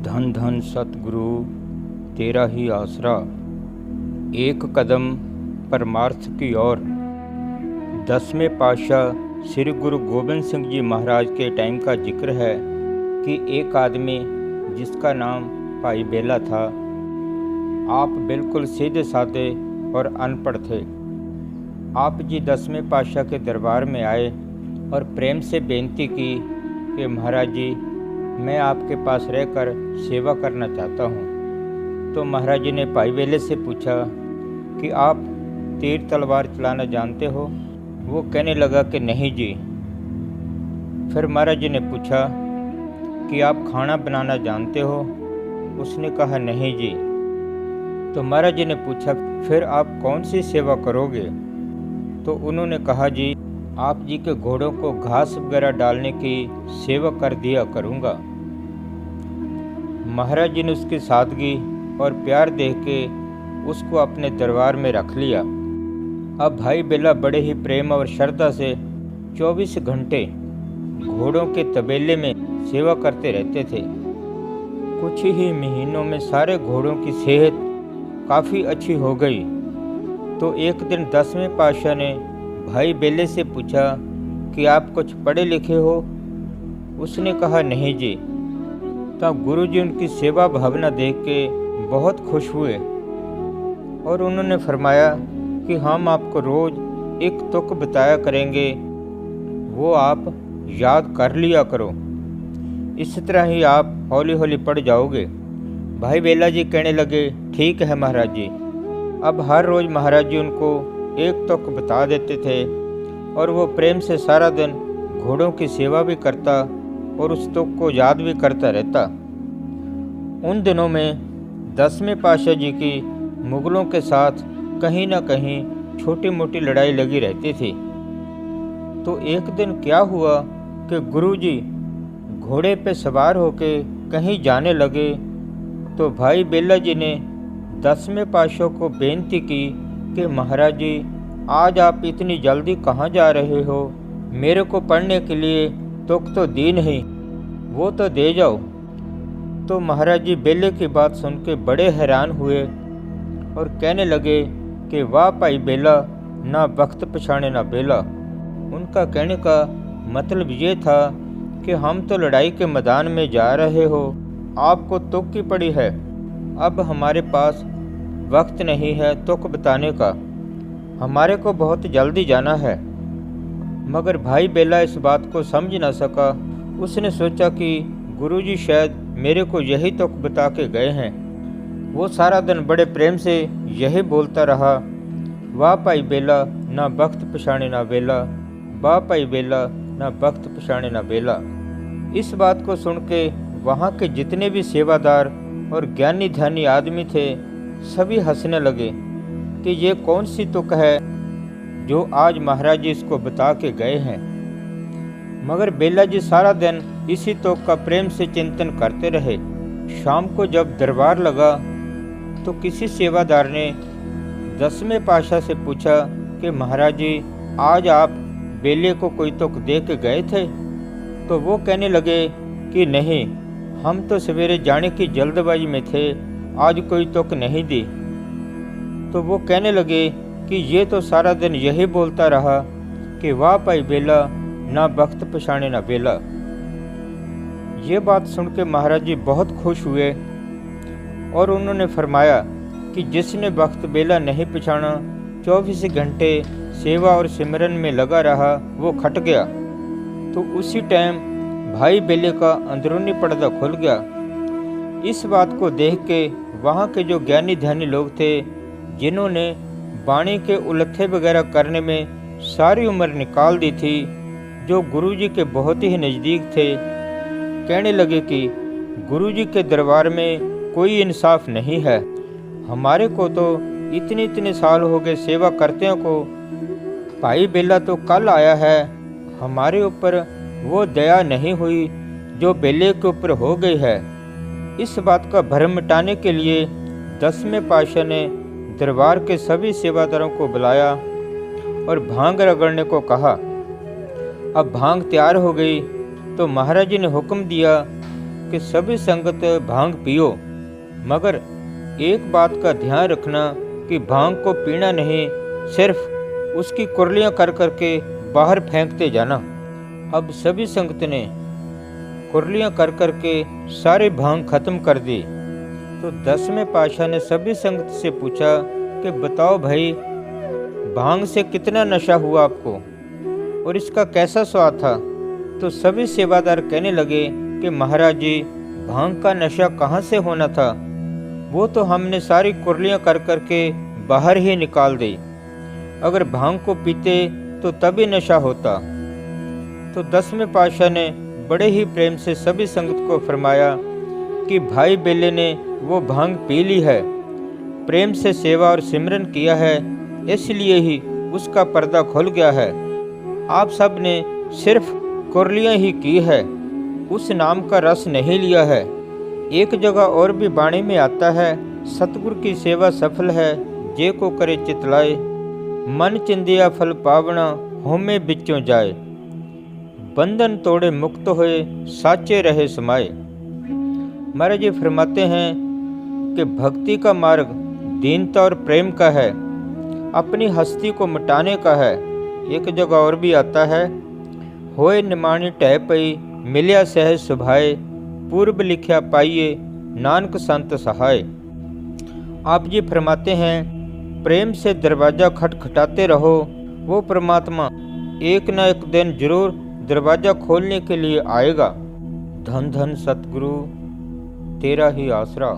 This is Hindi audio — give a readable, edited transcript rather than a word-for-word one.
धन धन सतगुरु तेरा ही आसरा, एक कदम परमार्थ की ओर। 10वें पातशाह श्री गुरु गोबिंद सिंह जी महाराज के टाइम का जिक्र है कि एक आदमी जिसका नाम भाई बेला था, आप बिल्कुल सीधे साधे और अनपढ़ थे। आप जी 10वें पातशाह के दरबार में आए और प्रेम से बेनती की कि महाराज जी, मैं आपके पास रहकर सेवा करना चाहता हूँ। तो महाराज जी ने भाई बेले से पूछा कि आप तीर तलवार चलाना जानते हो? वो कहने लगा कि नहीं जी। फिर महाराज जी ने पूछा कि आप खाना बनाना जानते हो? उसने कहा नहीं जी। तो महाराज जी ने पूछा फिर आप कौन सी सेवा करोगे? तो उन्होंने कहा जी, आप जी के घोड़ों को घास वगैरह डालने की सेवा कर दिया करूँगा। महाराज जी ने उसकी सादगी और प्यार देख के उसको अपने दरबार में रख लिया। अब भाई बेला बड़े ही प्रेम और श्रद्धा से 24 घंटे घोड़ों के तबेले में सेवा करते रहते थे। कुछ ही महीनों में सारे घोड़ों की सेहत काफ़ी अच्छी हो गई। तो एक दिन 10वें पातशाह ने भाई बेले से पूछा कि आप कुछ पढ़े लिखे हो? उसने कहा नहीं जी। तब गुरुजी उनकी सेवा भावना देख के बहुत खुश हुए और उन्होंने फरमाया कि हम आपको रोज़ एक तुक बताया करेंगे, वो आप याद कर लिया करो। इस तरह ही आप हौली हौली पढ़ जाओगे। भाई बेला जी कहने लगे ठीक है महाराज जी। अब हर रोज़ महाराज जी उनको एक तुक बता देते थे और वो प्रेम से सारा दिन घोड़ों की सेवा भी करता और उस तुक को याद भी करता रहता। उन दिनों में 10वें पातशाह जी की मुगलों के साथ कहीं ना कहीं छोटी मोटी लड़ाई लगी रहती थी। तो एक दिन क्या हुआ कि गुरुजी घोड़े पे सवार होके कहीं जाने लगे। तो भाई बेला जी ने 10वें पातशाह को बेनती की कि महाराज जी, आज आप इतनी जल्दी कहाँ जा रहे हो? मेरे को पढ़ने के लिए तुक तो दी नहीं, वो तो दे जाओ। तो महाराज जी बेले की बात सुन के बड़े हैरान हुए और कहने लगे कि वाह भाई बेला, ना वक्त पछाने ना बेला। उनका कहने का मतलब ये था कि हम तो लड़ाई के मैदान में जा रहे हो, आपको तुक की पड़ी है। अब हमारे पास वक्त नहीं है तुक बताने का, हमारे को बहुत जल्दी जाना है। मगर भाई बेला इस बात को समझ ना सका। उसने सोचा कि गुरुजी शायद मेरे को यही तुक बता के गए हैं। वो सारा दिन बड़े प्रेम से यही बोलता रहा, वाह भाई बेला, ना वक्त पछाने ना बेला, वाह भाई बेला, ना वक्त पछाने ना बेला। इस बात को सुन के वहाँ के जितने भी सेवादार और ज्ञानी ध्यानी आदमी थे, सभी हंसने लगे कि ये कौन सी तुक है जो आज महाराज जी इसको बता के गए हैं। मगर बेला जी सारा दिन इसी तुक का प्रेम से चिंतन करते रहे। शाम को जब दरबार लगा तो किसी सेवादार ने 10वें पातशाह से पूछा कि महाराज जी, आज आप बेले को कोई तुक दे के गए थे? तो वो कहने लगे कि नहीं, हम तो सवेरे जाने की जल्दबाजी में थे, आज कोई तुक नहीं दी। तो वो कहने लगे कि ये तो सारा दिन यही बोलता रहा कि वाह भाई बेला, ना वक्त पछाने ना बेला। ये बात सुन के महाराज जी बहुत खुश हुए और उन्होंने फरमाया कि जिसने वक्त बेला नहीं पछाना, 24 घंटे सेवा और सिमरन में लगा रहा, वो खट गया। तो उसी टाइम भाई बेले का अंदरूनी पर्दा खुल गया। इस बात को देख के वहाँ के जो ज्ञानी ध्यानी लोग थे, जिन्होंने वाणी के उलथे वगैरह करने में सारी उम्र निकाल दी थी, जो गुरुजी के बहुत ही नज़दीक थे, कहने लगे कि गुरुजी के दरबार में कोई इंसाफ नहीं है। हमारे को तो इतने इतने साल हो गए सेवा करते को, भाई बेला तो कल आया है, हमारे ऊपर वो दया नहीं हुई जो बेले के ऊपर हो गई है। इस बात का भ्रम मिटाने के लिए 10वें पातशाह ने दरबार के सभी सेवादारों को बुलाया और भांग रगड़ने को कहा। अब भांग तैयार हो गई तो महाराज जी ने हुक्म दिया कि सभी संगत भांग पियो, मगर एक बात का ध्यान रखना कि भांग को पीना नहीं, सिर्फ उसकी कुरलियां कर करके बाहर फेंकते जाना। अब सभी संगत ने कुरलियां कर करके सारे भांग खत्म कर दी। तो 10वें पातशाह ने सभी संगत से पूछा कि बताओ भाई, भांग से कितना नशा हुआ आपको और इसका कैसा स्वाद था? तो सभी सेवादार कहने लगे कि महाराज जी, भांग का नशा कहाँ से होना था, वो तो हमने सारी कुरलियां कर करके बाहर ही निकाल दी। अगर भांग को पीते तो तभी नशा होता। तो 10वें पातशाह ने बड़े ही प्रेम से सभी संगत को फरमाया कि भाई बेले ने वो भांग पी ली है, प्रेम से सेवा और सिमरन किया है, इसलिए ही उसका पर्दा खुल गया है। आप सब ने सिर्फ कुरलियां ही की है, उस नाम का रस नहीं लिया है। एक जगह और भी बाणी में आता है, सतगुरु की सेवा सफल है, जे को करे चितलाए, मन चिंदिया फल पावना, होमे बिचों जाए, बंधन तोड़े मुक्त होए, साचे रहे समाए। महाराज जी फरमाते हैं कि भक्ति का मार्ग दीनता और प्रेम का है, अपनी हस्ती को मिटाने का है। एक जगह और भी आता है, होए निमाणी टह पई, मिलिया सहज सुभाए, पूर्व लिखया पाइए, नानक संत सहाय। आप जी फरमाते हैं, प्रेम से दरवाज़ा खटखटाते रहो, वो परमात्मा एक न एक दिन जरूर दरवाज़ा खोलने के लिए आएगा। धन धन सतगुरु, तेरा ही आसरा।